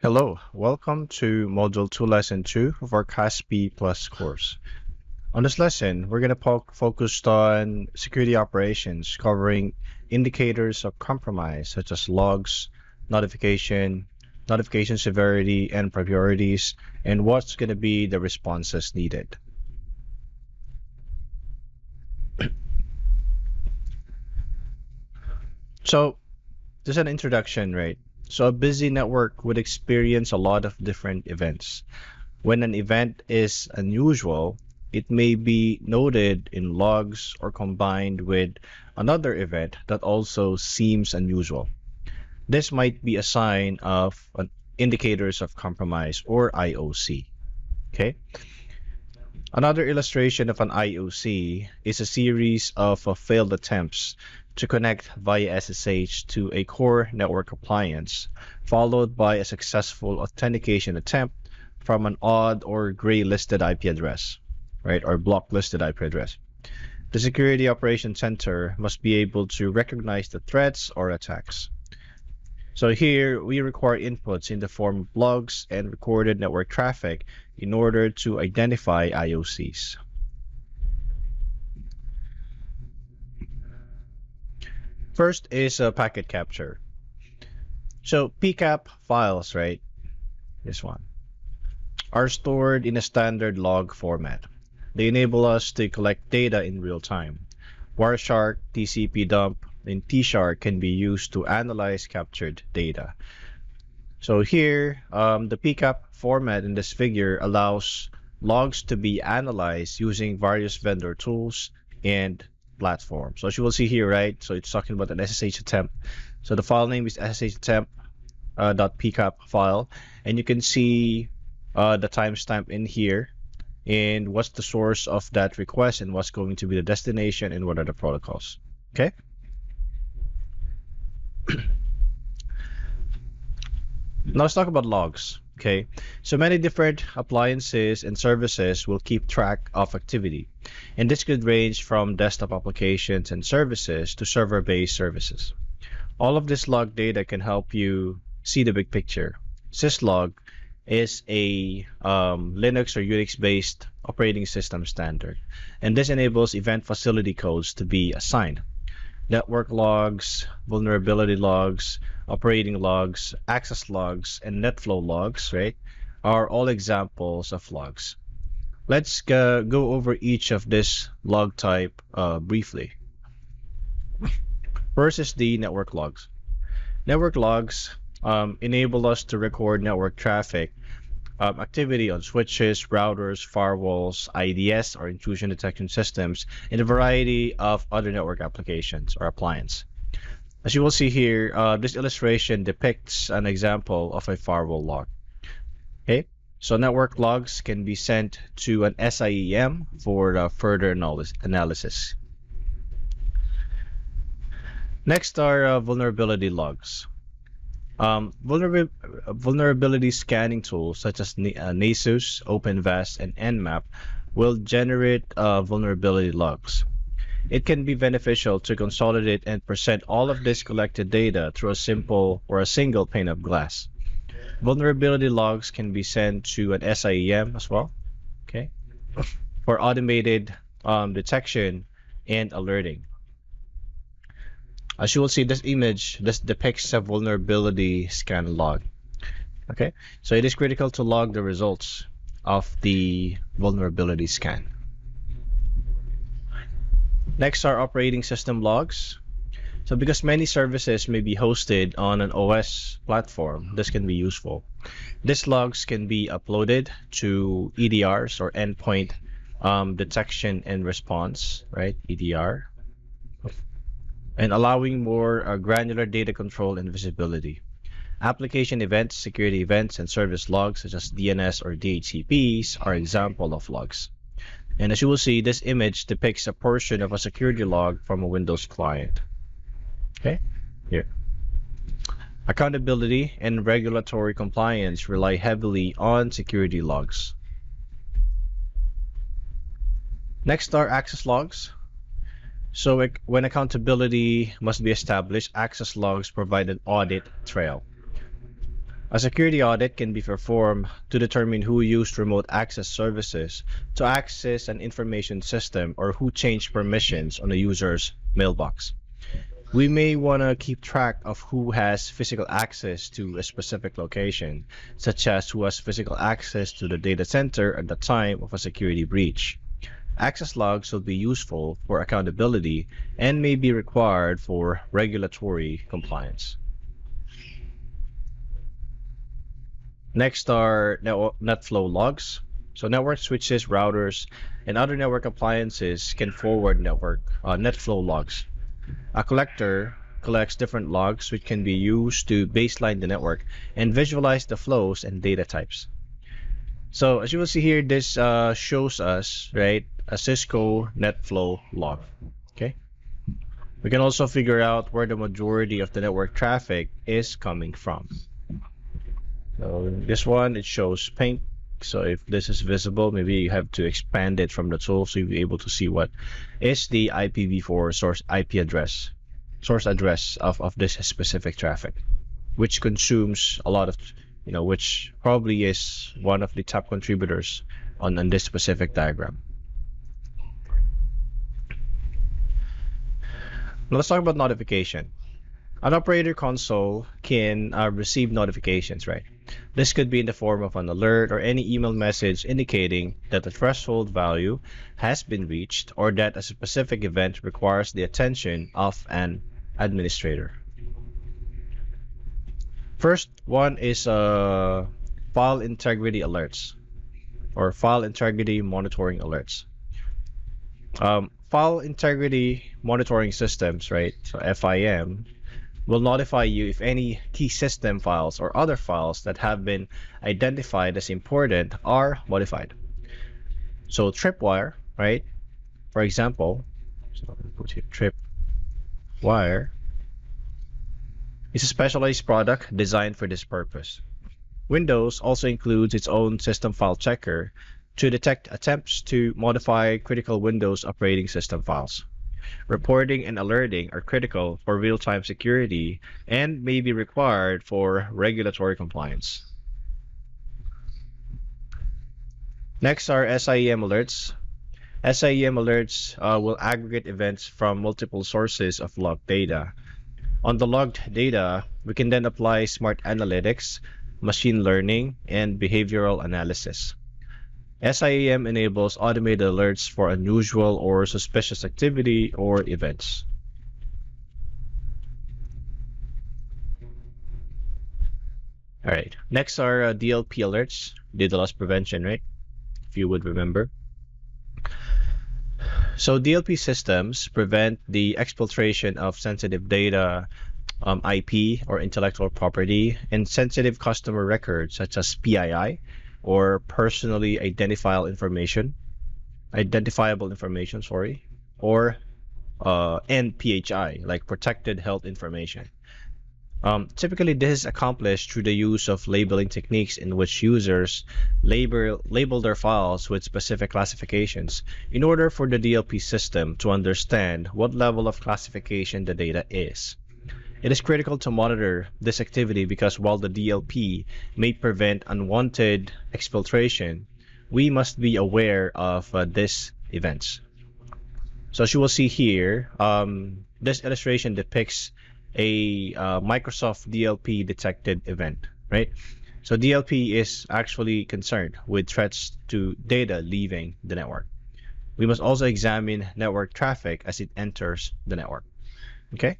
Hello, welcome to Module 2 Lesson 2 of our CASP Plus course. On this lesson, we're going to focus on security operations covering indicators of compromise such as logs, notification severity and priorities, and what's going to be the responses needed. So, just an introduction, right? So a busy network would experience a lot of different events. When an event is unusual, it may be noted in logs or combined with another event that also seems unusual. This might be a sign of indicators of compromise or IOC. Okay. Another illustration of an IOC is a series of failed attempts to connect via SSH to a core network appliance, followed by a successful authentication attempt from an odd or gray listed IP address, right, or block listed IP address. The Security Operations Center must be able to recognize the threats or attacks. So here we require inputs in the form of logs and recorded network traffic in order to identify IOCs. First is packet capture. So PCAP files, right, this one, are stored in a standard log format. They enable us to collect data in real time. Wireshark, TCP dump, and T-Shark can be used to analyze captured data. So here, the PCAP format in this figure allows logs to be analyzed using various vendor tools and platforms. So as you will see here, right? So it's talking about an SSH attempt. So the file name is SSH attempt .pcap file, and you can see the timestamp in here and what's the source of that request and what's going to be the destination and what are the protocols. Okay. Now let's talk about logs. Okay, so many different appliances and services will keep track of activity, and this could range from desktop applications and services to server-based services. All of this log data can help you see the big picture. Syslog is a Linux or Unix-based operating system standard, and this enables event facility codes to be assigned. Network logs, vulnerability logs, operating logs, access logs, and NetFlow logs, right, are all examples of logs. Let's go over each of this log type briefly. First is the network logs. Network logs enable us to record network traffic, activity on switches, routers, firewalls, IDS or intrusion detection systems, and a variety of other network applications or appliances. As you will see here, this illustration depicts an example of a firewall log. Okay, so network logs can be sent to an SIEM for further analysis. Next are vulnerability logs. Vulnerability scanning tools such as Nasus, OpenVAS, and Nmap will generate vulnerability logs. It can be beneficial to consolidate and present all of this collected data through a simple or a single pane of glass. Vulnerability logs can be sent to an SIEM as well, okay, for automated detection and alerting. As you will see, this image, this depicts a vulnerability scan log. Okay, so it is critical to log the results of the vulnerability scan. Next are operating system logs. So because many services may be hosted on an OS platform, this can be useful. These logs can be uploaded to EDRs or endpoint detection and response, right? EDR. And allowing more granular data control and visibility. Application events, security events, and service logs such as DNS or DHCPs are examples of logs. And as you will see, this image depicts a portion of a security log from a Windows client. Okay, here. Accountability and regulatory compliance rely heavily on security logs. Next are access logs. So when accountability must be established, access logs provide an audit trail. A security audit can be performed to determine who used remote access services to access an information system or who changed permissions on a user's mailbox. We may want to keep track of who has physical access to a specific location, such as who has physical access to the data center at the time of a security breach. Access logs will be useful for accountability and may be required for regulatory compliance. Next are NetFlow logs. So network switches, routers, and other network appliances can forward NetFlow logs. A collector collects different logs which can be used to baseline the network and visualize the flows and data types. So as you will see here, this shows us, right, a Cisco NetFlow log. Okay. We can also figure out where the majority of the network traffic is coming from. So in this one, it shows pink. So if this is visible, maybe you have to expand it from the tool so you'll be able to see what is the IPv4 source address of this specific traffic, which consumes a lot of, which probably is one of the top contributors on this specific diagram. Now let's talk about notification. An operator console can receive notifications, right? This could be in the form of an alert or any email message indicating that the threshold value has been reached or that a specific event requires the attention of an administrator. First one is file integrity alerts or file integrity monitoring alerts. File integrity monitoring systems, right? So FIM will notify you if any key system files or other files that have been identified as important are modified. So tripwire, right? For example, so I'll put here tripwire is a specialized product designed for this purpose. Windows also includes its own system file checker to detect attempts to modify critical Windows operating system files. Reporting and alerting are critical for real-time security and may be required for regulatory compliance. Next are SIEM alerts. SIEM alerts will aggregate events from multiple sources of logged data. On the logged data, we can then apply smart analytics, machine learning, and behavioral analysis. SIEM enables automated alerts for unusual or suspicious activity or events. All right, next are DLP alerts, data loss prevention, right? If you would remember. So DLP systems prevent the exfiltration of sensitive data, IP or intellectual property, and sensitive customer records such as PII, or personally identifiable information, or NPHI, like protected health information. Typically, this is accomplished through the use of labeling techniques in which users label their files with specific classifications in order for the DLP system to understand what level of classification the data is. It is critical to monitor this activity because while the DLP may prevent unwanted exfiltration, we must be aware of these events. So as you will see here, this illustration depicts a Microsoft DLP detected event, right? So DLP is actually concerned with threats to data leaving the network. We must also examine network traffic as it enters the network, okay?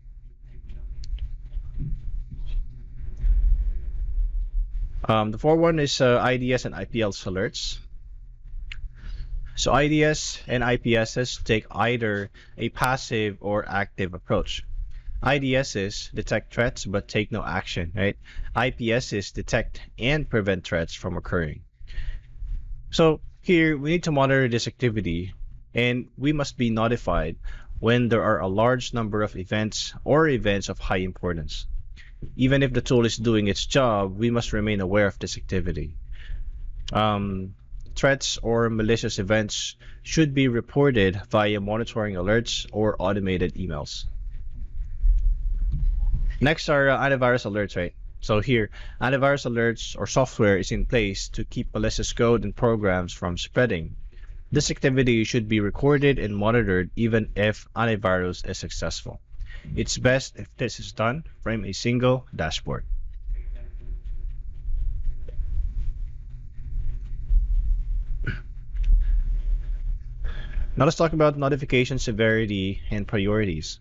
The fourth one is IDS and IPS alerts. So IDS and IPSs take either a passive or active approach. IDSs detect threats but take no action, right? IPSs detect and prevent threats from occurring. So here we need to monitor this activity and we must be notified when there are a large number of events or events of high importance. Even if the tool is doing its job, we must remain aware of this activity. Threats or malicious events should be reported via monitoring alerts or automated emails. Next are antivirus alerts, right? So here, antivirus alerts or software is in place to keep malicious code and programs from spreading. This activity should be recorded and monitored even if antivirus is successful. It's best if this is done from a single dashboard. Now let's talk about notification severity and priorities.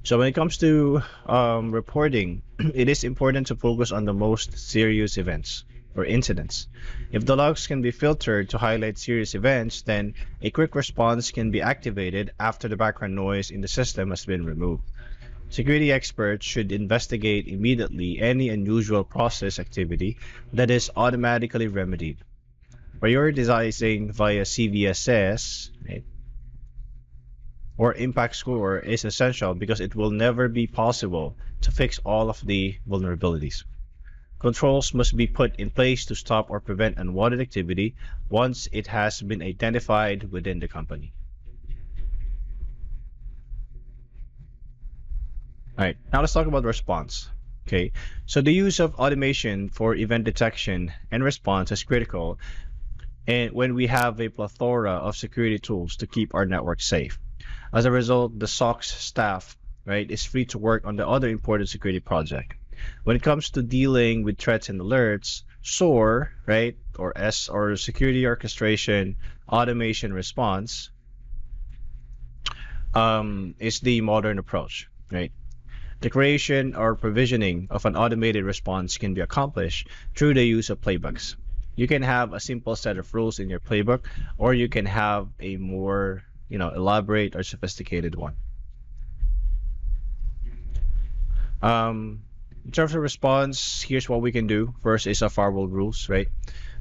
So when it comes to reporting, it is important to focus on the most serious events or incidents. If the logs can be filtered to highlight serious events, then a quick response can be activated after the background noise in the system has been removed. Security experts should investigate immediately any unusual process activity that is automatically remedied. Prioritizing via CVSS, right, or impact score is essential because it will never be possible to fix all of the vulnerabilities. Controls must be put in place to stop or prevent unwanted activity once it has been identified within the company. All right, now let's talk about response. Okay, so the use of automation for event detection and response is critical, and when we have a plethora of security tools to keep our network safe. As a result, the SOC's staff, right, is free to work on the other important security project. When it comes to dealing with threats and alerts, SOAR, right, or S, or Security Orchestration Automation Response, is the modern approach, right? The creation or provisioning of an automated response can be accomplished through the use of playbooks. You can have a simple set of rules in your playbook, or you can have a more elaborate or sophisticated one. In terms of response, here's what we can do. First is a firewall rules, right?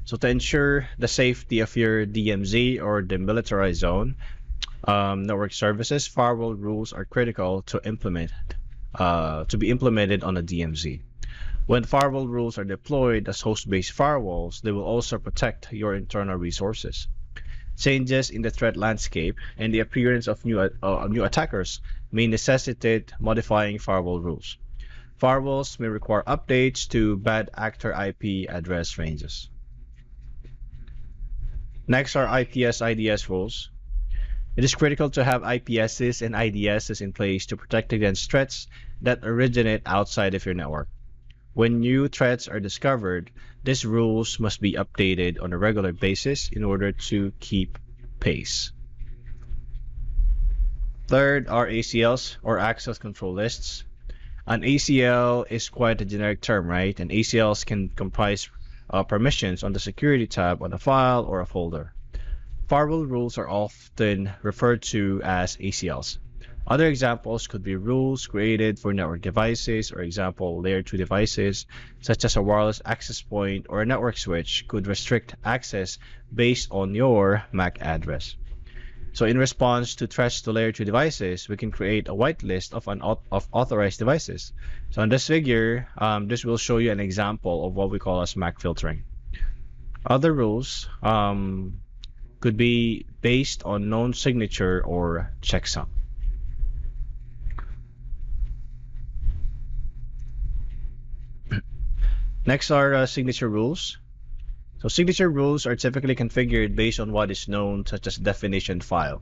So to ensure the safety of your DMZ or demilitarized zone network services, firewall rules are critical to be implemented on a DMZ. When firewall rules are deployed as host-based firewalls, they will also protect your internal resources. Changes in the threat landscape and the appearance of new attackers may necessitate modifying firewall rules. Firewalls may require updates to bad actor IP address ranges. Next are IPS/IDS rules. It is critical to have IPSs and IDSs in place to protect against threats that originate outside of your network. When new threats are discovered, these rules must be updated on a regular basis in order to keep pace. Third are ACLs, or access control lists. An ACL is quite a generic term, right? And ACLs can comprise permissions on the security tab on a file or a folder. Firewall rules are often referred to as ACLs. Other examples could be rules created for network devices, or example, layer 2 devices, such as a wireless access point or a network switch could restrict access based on your MAC address. So in response to threats to layer 2 devices, we can create a whitelist of authorized devices. So in this figure, this will show you an example of what we call as MAC filtering. Other rules could be based on known signature or checksum. Next are signature rules. So signature rules are typically configured based on what is known, such as definition file,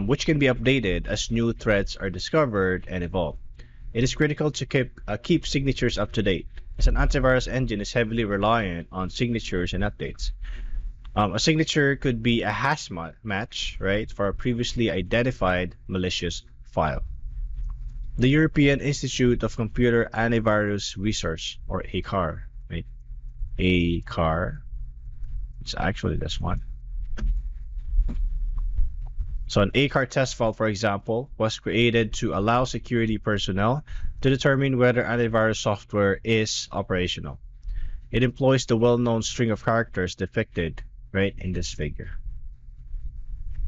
which can be updated as new threats are discovered and evolve. It is critical to keep signatures up to date, as an antivirus engine is heavily reliant on signatures and updates. A signature could be a hash match, right, for a previously identified malicious file. The European Institute of Computer Antivirus Research, or ACAR, right? ACAR, it's actually this one. So an ACAR test file, for example, was created to allow security personnel to determine whether antivirus software is operational. It employs the well-known string of characters depicted right in this figure.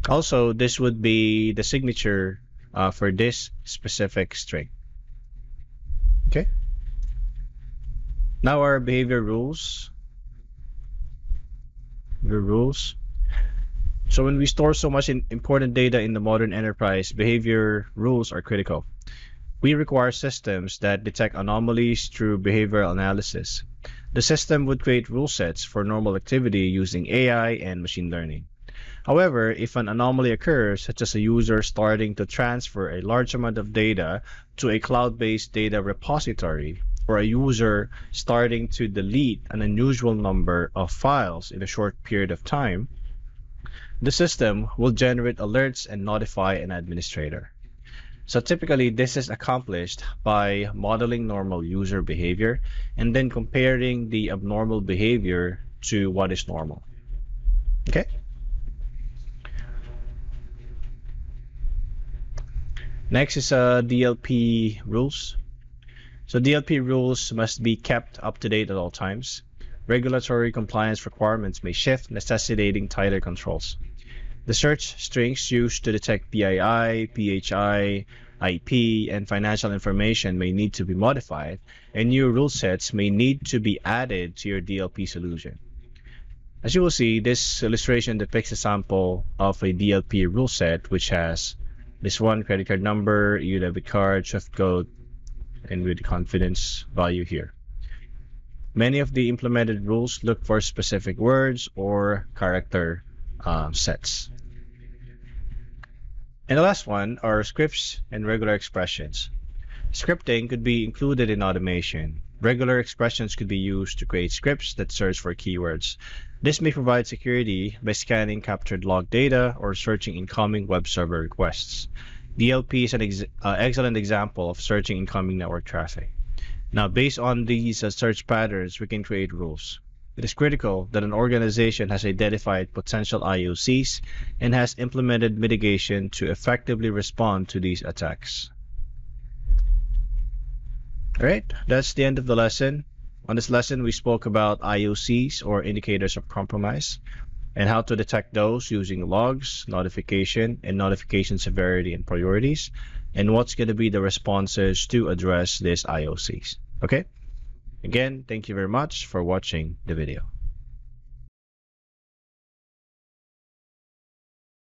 Also, this would be the signature for this specific string. Okay. Now our behavior rules. So when we store so much important data in the modern enterprise, behavior rules are critical. We require systems that detect anomalies through behavioral analysis. The system would create rule sets for normal activity using AI and machine learning. However, if an anomaly occurs, such as a user starting to transfer a large amount of data to a cloud-based data repository, or a user starting to delete an unusual number of files in a short period of time, the system will generate alerts and notify an administrator. So typically, this is accomplished by modeling normal user behavior and then comparing the abnormal behavior to what is normal. Okay? Next is DLP rules. So DLP rules must be kept up to date at all times. Regulatory compliance requirements may shift, necessitating tighter controls. The search strings used to detect PII, PHI, IP, and financial information may need to be modified, and new rule sets may need to be added to your DLP solution. As you will see, this illustration depicts a sample of a DLP rule set, which has this one credit card number, EU debit card, SWIFT code, and with the confidence value here. Many of the implemented rules look for specific words or character sets. And the last one are scripts and regular expressions. Scripting could be included in automation. Regular expressions could be used to create scripts that search for keywords. This may provide security by scanning captured log data or searching incoming web server requests. DLP is an excellent example of searching incoming network traffic. Now, based on these search patterns, we can create rules. It is critical that an organization has identified potential IOCs and has implemented mitigation to effectively respond to these attacks. All right, that's the end of the lesson. On this lesson, we spoke about IOCs, or indicators of compromise, and how to detect those using logs, notification, and notification severity and priorities, and what's going to be the responses to address these IOCs. Okay? Again, thank you very much for watching the video.